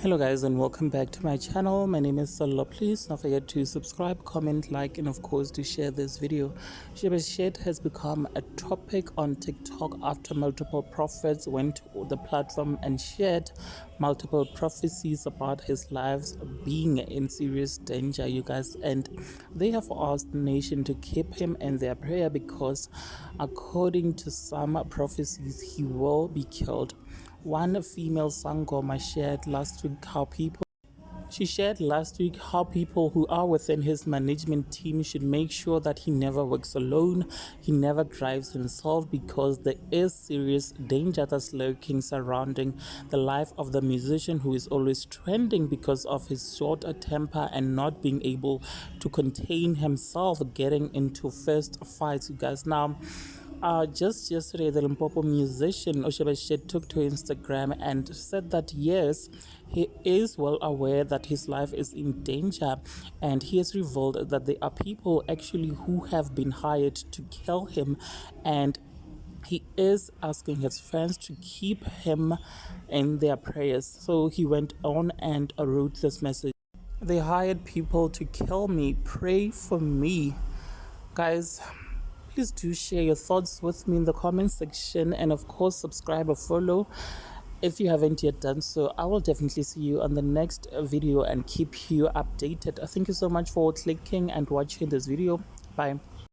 Hello guys, and welcome back to my channel. My name is Solo. Please don't forget to subscribe, comment, like, and of course to share this video. Shebesxit has become a topic on TikTok after multiple prophets went to the platform and shared multiple prophecies about his lives being in serious danger, you guys, and they have asked the nation to keep him in their prayer because according to some prophecies he will be killed. One female sangoma shared last week how people who are within his management team should make sure that he never works alone, he never drives himself, because there is serious danger that's lurking surrounding the life of the musician, who is always trending because of his short temper and not being able to contain himself, getting into first fights, you guys. Now, just yesterday, the Limpopo musician Shebesxit took to Instagram and said that yes, he is well aware that his life is in danger, and he has revealed that there are people actually who have been hired to kill him, and he is asking his fans to keep him in their prayers. So he went on and wrote this message: "They hired people to kill me. Pray for me." Guys, please do share your thoughts with me in the comment section, and of course subscribe or follow if you haven't yet done so. I will definitely see you on the next video and keep you updated. Thank you so much for clicking and watching this video. Bye.